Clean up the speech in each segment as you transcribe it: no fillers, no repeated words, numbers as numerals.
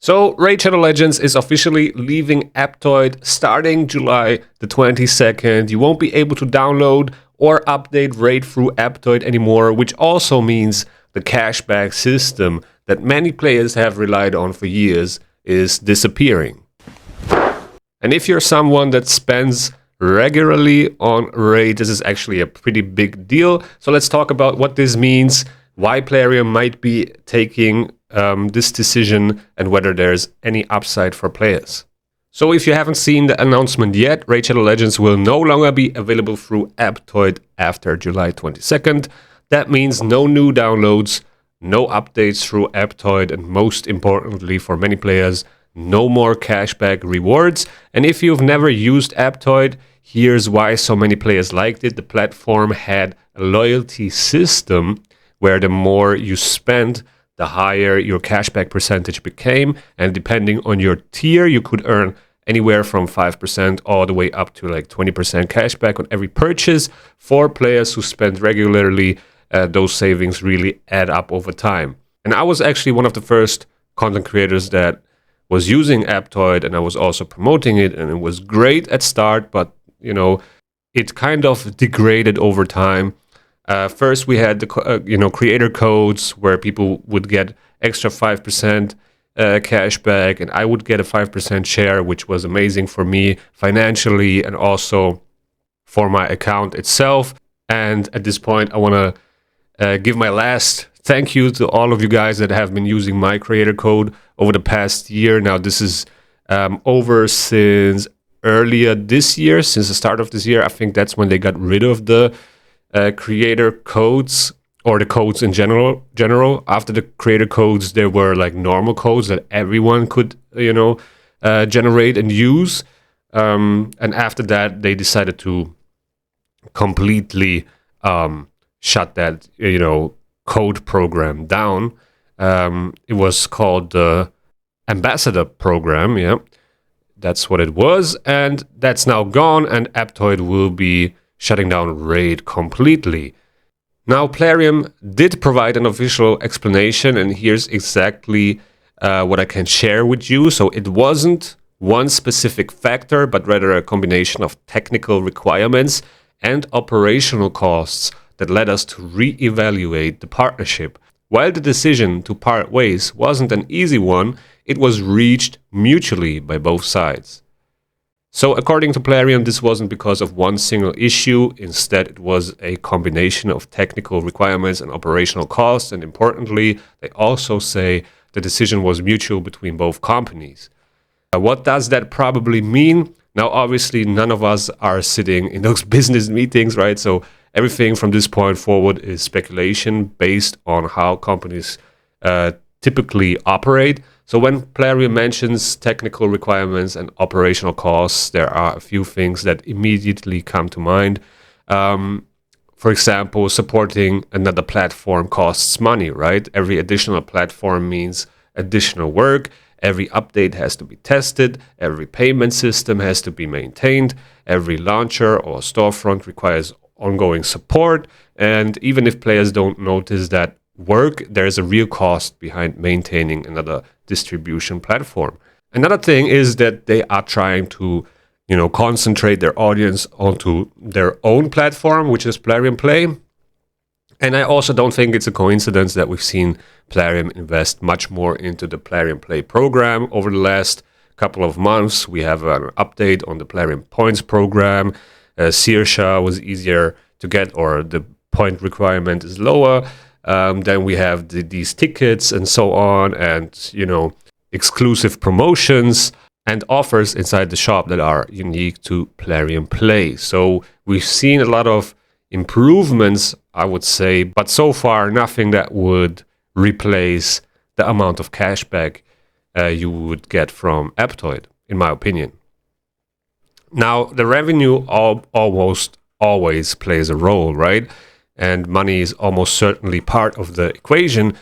So, Raid Shadow Legends is officially leaving Aptoide starting July the 22nd. You won't be able to download or update Raid through Aptoide anymore, which also means the cashback system that many players have relied on for years is disappearing. And if you're someone that spends regularly on Raid, this is actually a pretty big deal. So let's talk about what this means, why plarium might be taking this decision, and whether there's any upside for players. So if you haven't seen the announcement yet, Raid Shadow Legends will no longer be available through Aptoide after July 22nd. That means no new downloads, no updates through Aptoide, and most importantly for many players, no more cashback rewards. And if you've never used Aptoide, here's why so many players liked it. The platform had a loyalty system where the more you spent, the higher your cashback percentage became. And depending on your tier, you could earn anywhere from 5% all the way up to like 20% cashback on every purchase. For players who spend regularly, those savings really add up over time. And I was actually one of the first content creators that was using Aptoide, and I was also promoting it, and it was great at start, but it kind of degraded over time. First, we had the creator codes where people would get extra 5% cashback, and I would get a 5% share, which was amazing for me financially and also for my account itself. And at this point, I want to give my last thank you to all of you guys that have been using my creator code over the past year. Now, this is over since earlier this year, since the start of this year. I think that's when they got rid of the creator codes, or the codes in general. After the creator codes, there were like normal codes that everyone could generate and use, and after that they decided to completely shut that code program down. It was called the ambassador program. That's what it was, and that's now gone, and Aptoide will be shutting down Raid completely. Now, Plarium did provide an official explanation, and here's exactly what I can share with you. So it wasn't one specific factor, but rather a combination of technical requirements and operational costs that led us to re-evaluate the partnership. While the decision to part ways wasn't an easy one, it was reached mutually by both sides. So according to Plarium, this wasn't because of one single issue. Instead, it was a combination of technical requirements and operational costs. And importantly, they also say the decision was mutual between both companies. What does that probably mean? Now, obviously, none of us are sitting in those business meetings, right? So everything from this point forward is speculation based on how companies typically operate. So when Plarium mentions technical requirements and operational costs, there are a few things that immediately come to mind. For example, supporting another platform costs money, right? Every additional platform means additional work. Every update has to be tested. Every payment system has to be maintained. Every launcher or storefront requires ongoing support. And even if players don't notice that work, there's a real cost behind maintaining another distribution platform. Another thing is that they are trying to, concentrate their audience onto their own platform, which is Plarium Play. And I also don't think it's a coincidence that we've seen Plarium invest much more into the Plarium Play program over the last couple of months. We have an update on the Plarium Points program. Sirsha was easier to get, or the point requirement is lower. Then we have these tickets and so on, and exclusive promotions and offers inside the shop that are unique to Plarium Play. So we've seen a lot of improvements, I would say, but so far nothing that would replace the amount of cashback you would get from Aptoide, in my opinion. Now, the revenue almost always plays a role, right? And money is almost certainly part of the equation.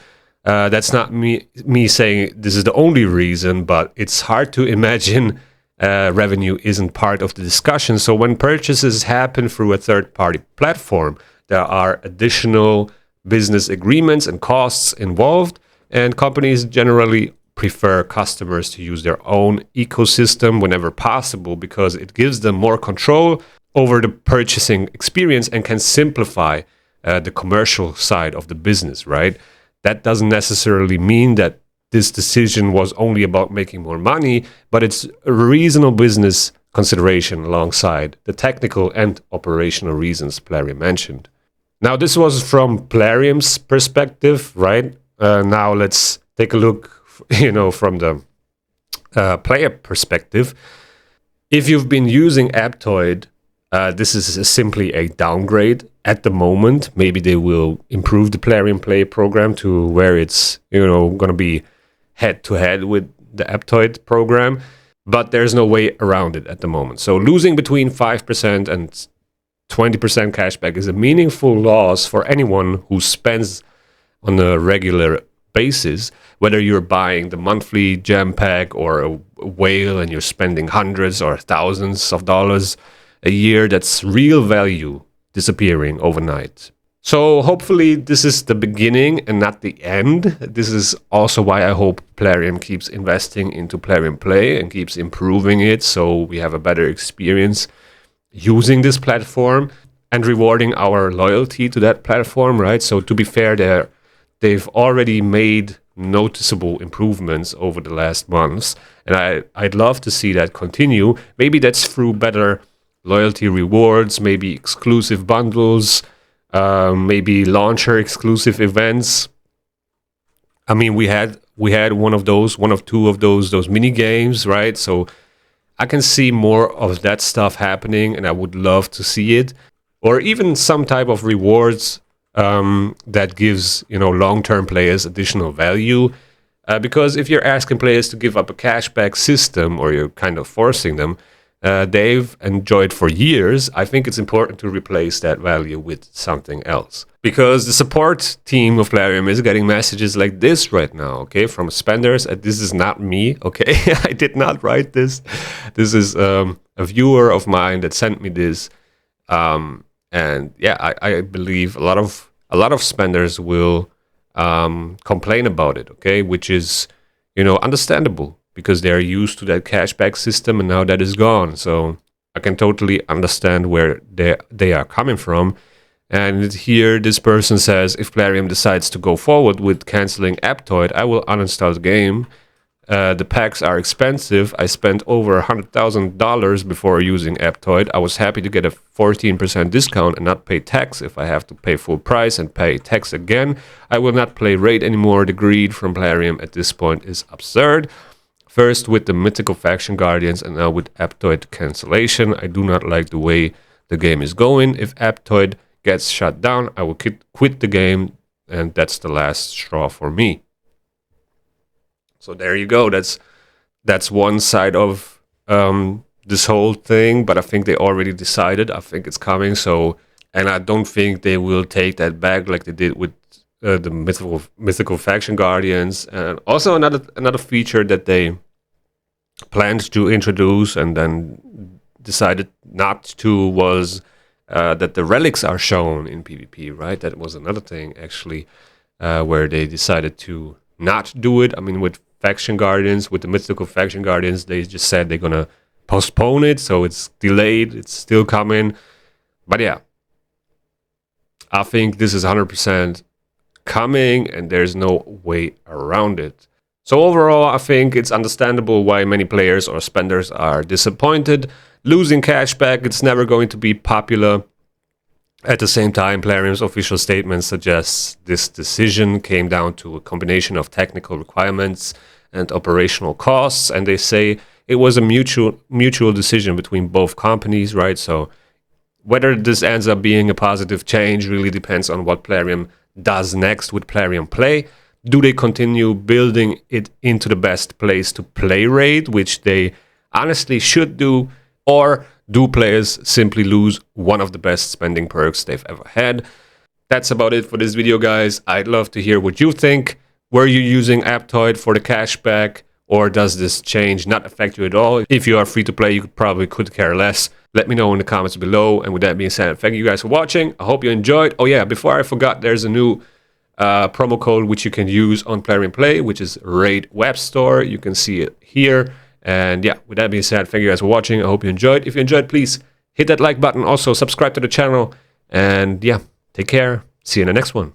That's not me saying this is the only reason, but it's hard to imagine revenue isn't part of the discussion. So when purchases happen through a third-party platform, there are additional business agreements and costs involved, and companies generally prefer customers to use their own ecosystem whenever possible, because it gives them more control over the purchasing experience and can simplify the commercial side of the business, right? That doesn't necessarily mean that this decision was only about making more money, but it's a reasonable business consideration alongside the technical and operational reasons Plarium mentioned. Now, this was from Plarium's perspective, right? Now let's take a look, from the player perspective. If you've been using Aptoid, this is simply a downgrade at the moment. Maybe they will improve the Plarium Play program to where it's, going to be head-to-head with the Aptoid program, but there's no way around it at the moment. So losing between 5% and 20% cashback is a meaningful loss for anyone who spends on a regular basis, whether you're buying the monthly gem pack or a whale and you're spending hundreds or thousands of dollars a year. That's real value disappearing overnight. So hopefully this is the beginning and not the end. This is also why I hope Plarium keeps investing into Plarium Play and keeps improving it so we have a better experience using this platform and rewarding our loyalty to that platform, right? So to be fair, they've already made noticeable improvements over the last months, and I'd love to see that continue. Maybe that's through better loyalty rewards, maybe exclusive bundles, maybe launcher exclusive events. I mean, we had one or two of those mini games, right? So I can see more of that stuff happening, and I would love to see it, or even some type of rewards that gives long-term players additional value. Because if you're asking players to give up a cashback system, or you're kind of forcing them, they've enjoyed for years. I think it's important to replace that value with something else. Because the support team of Plarium is getting messages like this right now, okay, from spenders. This is not me, okay? I did not write this. This is a viewer of mine that sent me this. And yeah, I believe a lot of spenders will complain about it, okay, which is understandable, because they're used to that cashback system and now that is gone. So I can totally understand where they are coming from. And here this person says, if Plarium decides to go forward with canceling Aptoid, I will uninstall the game. The packs are expensive. I spent over $100,000 before using Aptoid. I was happy to get a 14% discount and not pay tax. If I have to pay full price and pay tax again, I will not play Raid anymore. The greed from Plarium at this point is absurd. First with the Mythical Faction Guardians and now with Aptoid cancellation. I do not like the way the game is going. If Aptoid gets shut down, I will quit the game, and that's the last straw for me. So there you go. That's one side of this whole thing, but I think they already decided. I think it's coming. So, and I don't think they will take that back like they did with the Mythical Faction Guardians. And also another feature that they planned to introduce and then decided not to was that the relics are shown in PvP, right? That was another thing actually where they decided to not do it. I mean, with Faction Guardians, with the Mythical Faction Guardians, they just said they're gonna postpone it, so it's delayed. It's still coming, but yeah, I think this is 100% coming, and there's no way around it. So overall, I think it's understandable why many players or spenders are disappointed. Losing cashback, it's never going to be popular. At the same time, Plarium's official statement suggests this decision came down to a combination of technical requirements and operational costs, and they say it was a mutual decision between both companies, right? So whether this ends up being a positive change really depends on what Plarium does next with Plarium Play. Do they continue building it into the best place to play Raid, which they honestly should do, or do players simply lose one of the best spending perks they've ever had? That's about it for this video, guys. I'd love to hear what you think. Were you using Aptoid for the cashback, or does this change not affect you at all? If you are free to play, you probably could care less. Let me know in the comments below. And with that being said, thank you guys for watching. I hope you enjoyed. Oh yeah, before I forgot, there's a new promo code which you can use on Plarium Play, which is Raid Web Store. You can see it here. And yeah, with that being said, thank you guys for watching. I hope you enjoyed. If you enjoyed, please hit that like button. Also, subscribe to the channel. And yeah, take care. See you in the next one.